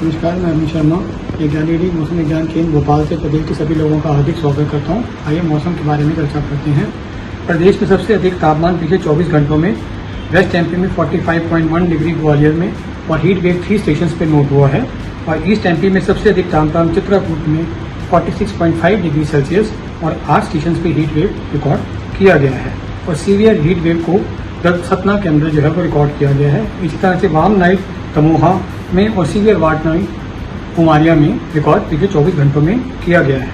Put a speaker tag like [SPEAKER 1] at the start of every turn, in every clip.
[SPEAKER 1] नमस्कार, मैं अमित शर्मा विज्ञान रेडी मौसम विज्ञान केंद्र भोपाल से प्रदेश के सभी लोगों का हार्दिक स्वागत करता हूं। आइए मौसम के बारे में चर्चा करते हैं। प्रदेश में सबसे अधिक तापमान पिछले 24 घंटों में वेस्ट एमपी में 45.1 डिग्री ग्वालियर में और हीट वेव 3 स्टेशन पर नोट हुआ है। और ईस्ट एमपी में सबसे अधिक तापमान चित्रकूट में 46.5 डिग्री सेल्सियस और 8 स्टेशन पर हीट वेव रिकॉर्ड किया गया है। और सीवियर हीट वेव को सतना के अंदर जो है वो रिकॉर्ड किया गया है। इसी तरह से वार्म नाइट तमोहा में और सीवियर वाट नाइट उमारिया में रिकॉर्ड पिछले 24 घंटों में किया गया है।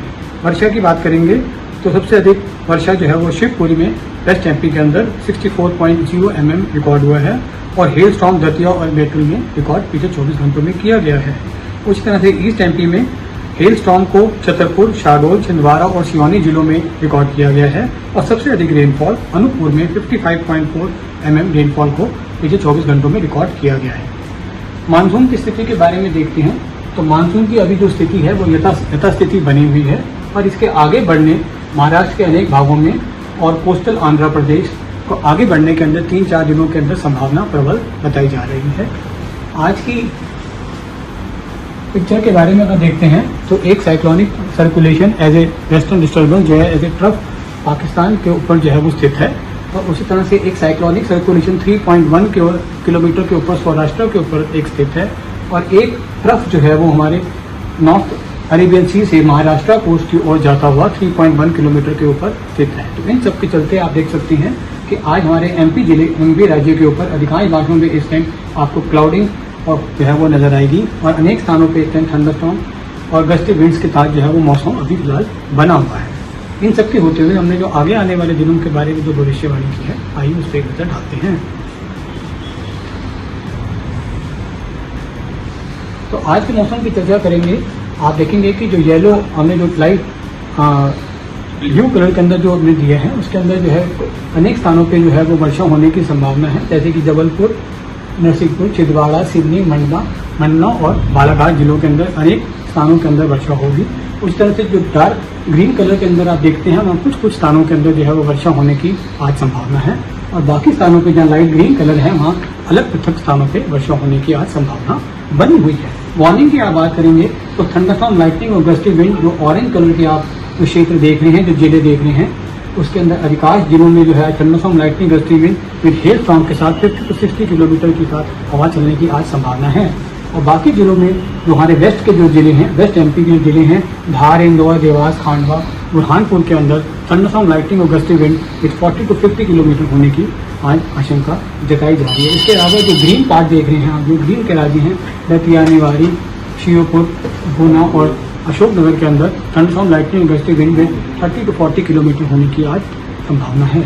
[SPEAKER 1] वर्षा की बात करेंगे तो सबसे अधिक वर्षा जो है वो शिवपुरी में वेस्ट एमपी के अंदर 64.0 mm रिकॉर्ड हुआ है और हेल स्टॉर्म दतिया और बैतूल में रिकॉर्ड पिछले 24 घंटों में किया गया है। उसी तरह से ईस्ट एमपी में हेल स्टॉर्म को छतरपुर, शहडोल, छिंदवाड़ा और सिवानी जिलों में रिकॉर्ड किया गया है। और सबसे अधिक रेनफॉल अनूपपुर में 55.4 mm रेनफॉल को पिछले 24 घंटों में रिकॉर्ड किया गया है। मानसून की स्थिति के बारे में देखते हैं तो मानसून की अभी जो स्थिति है वो यथास्थिति बनी हुई है और इसके आगे बढ़ने महाराष्ट्र के अनेक भागों में और कोस्टल आंध्र प्रदेश को आगे बढ़ने के अंदर 3-4 दिनों के अंदर संभावना प्रबल बताई जा रही है। आज की पिक्चर के बारे में अगर देखते हैं तो एक cyclonic circulation as a western disturbance जो है एज ए ट्रफ पाकिस्तान के ऊपर जो है वो स्थित है। और उसी तरह से एक साइक्लोनिक सर्कुलेशन 3.1 किलोमीटर के ऊपर सौराष्ट्र के ऊपर एक स्थित है और एक ट्रफ जो है वो हमारे नॉर्थ अरेबियन सी से महाराष्ट्र कोस्ट की ओर जाता हुआ 3.1 किलोमीटर के ऊपर स्थित है। तो इन सब के चलते आप देख सकते हैं कि आज हमारे एमपी राज्य के ऊपर अधिकांश भागों में इस टाइम आपको क्लाउडिंग और जो है वो नजर आएगी और अनेक स्थानों पर इस टाइम थंडरस्टॉर्म और गस्टी विंड्स के साथ जो है वो मौसम अभी फिलहाल बना हुआ है। इन सब के होते हुए हमने जो आगे आने वाले दिनों के बारे में जो भविष्यवाणी की है आइए उस पर एक नजर डालते हैं। तो आज के मौसम की चर्चा करेंगे। आप देखेंगे कि जो येलो हमने जो लाइट ब्लू कलर के अंदर जो हमने दिए हैं उसके अंदर जो है अनेक स्थानों पे जो है वो वर्षा होने की संभावना है, जैसे कि जबलपुर, नरसिंहपुर, छिंदवाड़ा, सिवनी, मंडला और बालाघाट जिलों के अंदर अनेक स्थानों के अंदर वर्षा होगी। उस तरह से जो डार्क ग्रीन कलर के अंदर आप देखते हैं वहाँ कुछ स्थानों के अंदर जो है वो वर्षा होने की आज संभावना है और बाकी स्थानों पे जहाँ लाइट ग्रीन कलर है वहाँ अलग पृथक स्थानों पे वर्षा होने की आज संभावना बनी हुई है। वार्निंग की आप बात करेंगे तो थंडरस्टॉर्म, लाइटनिंग और गस्टी विंड जो ऑरेंज कलर के आप जो क्षेत्र देख रहे हैं, जो जिले देख रहे हैं, उसके अंदर अधिकांश जिलों में जो है thunderstorm, lightning, gusty wind with hello storm के साथ 50 to 60 किलोमीटर के साथ हवा चलने की आज संभावना है। और बाकी जिलों में जो हमारे वेस्ट के जो जिले हैं, वेस्ट एमपी के जिले हैं, धार, इंदौर, देवास, खांडवा, बुरहानपुर के अंदर थंडरस्टॉर्म, लाइटनिंग और gusty wind with 40 to 50 kilometre होने की आज आशंका जताई जा रही है। इसके अलावा जो ग्रीन पार्ट देख रहे हैं आप, जो ग्रीन के राज्य हैं दतिया, निवाड़ी, श्योपुर, गुना और अशोकनगर के अंदर थंडरस्टॉर्म, लाइटनिंग और gusty wind with 30 to 40 kilometre होने की आज संभावना है।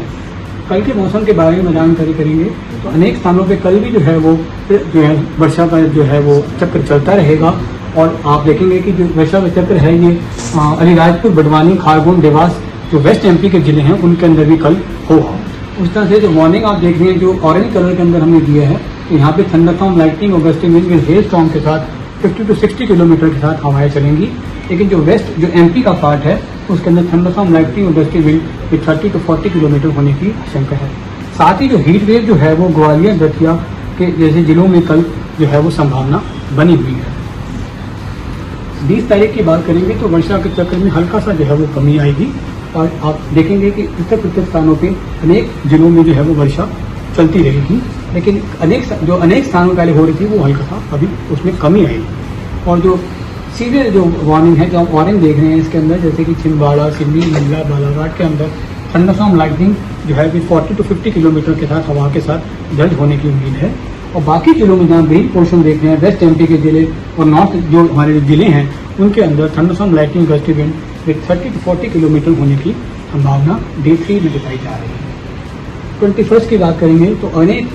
[SPEAKER 1] कल के मौसम के बारे में जानकारी करेंगे तो अनेक स्थानों पे कल भी जो है वो जो है वर्षा का जो है वो चक्र चलता रहेगा और आप देखेंगे कि जो वर्षा का चक्र है ये अलीराजपुर, बड़वानी, खारगोन, देवास जो वेस्ट एमपी के जिले हैं उनके अंदर भी कल होगा। उस तरह से जो वार्निंग आप देख रहे हैं जो ऑरेंज कलर के अंदर हमने दिया है तो यहाँ पे थंडरस्टॉर्म, लाइटनिंग और gusty wind with hello storm के साथ 50 to 60 किलोमीटर के साथ हवाएं चलेंगी। लेकिन जो वेस्ट जो एमपी का पार्ट है उसके अंदर थंडरस्टॉर्म, लाइटनिंग और gusty wind with 30 to 40 kilometre होने की आशंका है। साथ ही जो हीट वेव जो है वो ग्वालियर, दतिया के जैसे जिलों में कल जो है वो संभावना बनी हुई है। 20 तारीख की बात करेंगे तो वर्षा के चक्र में हल्का सा जो है वो कमी आएगी और आप देखेंगे कि उत्तर स्थानों पे अनेक जिलों में जो है वो वर्षा चलती रहेगी, लेकिन अनेक स्थानों पहले हो रही थी वो हल्का सा अभी उसमें कमी आएगी। और जो सीवियर जो वार्निंग है जो आप ऑरेंज देख रहे हैं इसके अंदर, जैसे कि छिंदवाड़ा, सिवनी, मंडला, बालाघाट के अंदर थंडरस्टॉर्म, लाइटनिंग जो है 40 to 50 किलोमीटर के साथ हवा के साथ दर्ज होने की उम्मीद है। और बाकी जिलों में जहाँ ग्रीन पोर्शन देख रहे हैं वेस्ट एमपी के जिले और नॉर्थ जो हमारे जिले हैं उनके अंदर thunderstorm, lightning, gusty wind with 30 to 40 kilometre होने की संभावना डे 3 में दिखाई जा रही है। 21 की बात करेंगे तो अनेक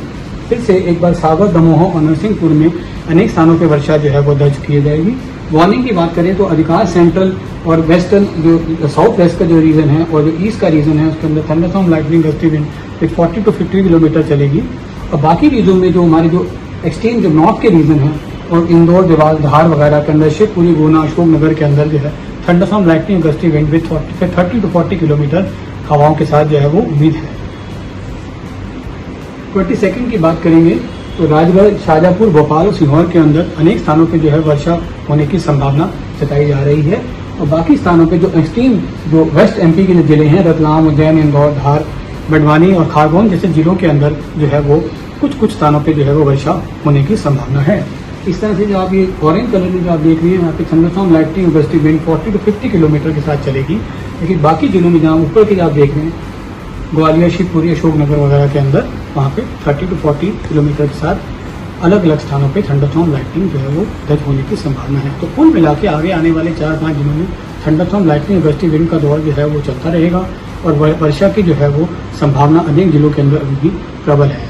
[SPEAKER 1] फिर से एक बार सागर, दमोह और नरसिंहपुर में अनेक स्थानों पर वर्षा जो है वो दर्ज की जाएगी। वार्निंग की बात करें तो अधिकांश सेंट्रल और वेस्टर्न जो साउथ वेस्ट का जो रीजन है और जो ईस्ट का रीजन है उसके अंदर thunderstorm, lightning, gusty wind with 40 to 50 kilometre चलेगी। और बाकी रीजन में जो हमारे जो एक्सट्रीम जो नॉर्थ के रीजन है और इंदौर, देवास, धार वगैरह के अंदर, शिवपुरी, गुना, अशोकनगर के अंदर जो है thunderstorm, lightning, gusty wind with 30 to 40 kilometre हवाओं के साथ जो है वो उम्मीद है। 22 की बात करेंगे तो राजगढ़, शाजापुर, भोपाल और सीहोर के अंदर अनेक स्थानों पे जो है वर्षा होने की संभावना जताई जा रही है। और बाकी स्थानों पे जो एक्सट्रीम जो वेस्ट एमपी के जो जिले हैं, रतलाम, उज्जैन, इंदौर, धार, बड़वानी और खारगोन जैसे जिलों के अंदर जो है वो कुछ स्थानों पे जो है वो वर्षा होने की संभावना है। इस तरह से जो आप ये ऑरेंज कलर में जो आप देख रही हैं, यहाँ पे थंडरस्टॉर्म, लाइटनिंग और गस्टी विंड 40 to 50 किलोमीटर के साथ चलेगी। लेकिन बाकी जिलों में जहाँ ऊपर के आप देख रहे हैं, ग्वालियर, शिवपुरी, अशोकनगर वगैरह के अंदर वहाँ पे 30 to 40 किलोमीटर के साथ अलग अलग स्थानों पे थंडरस्टॉर्म, लाइटनिंग जो है वो दर्ज होने की संभावना है। तो कुल मिला के आगे आने वाले 4-5 दिनों में थंडरस्टॉर्म, लाइटनिंग और गस्टी विंड का दौर जो है वो चलता रहेगा और वर्षा की जो है वो संभावना अनेक जिलों के अंदर अभी भी प्रबल है।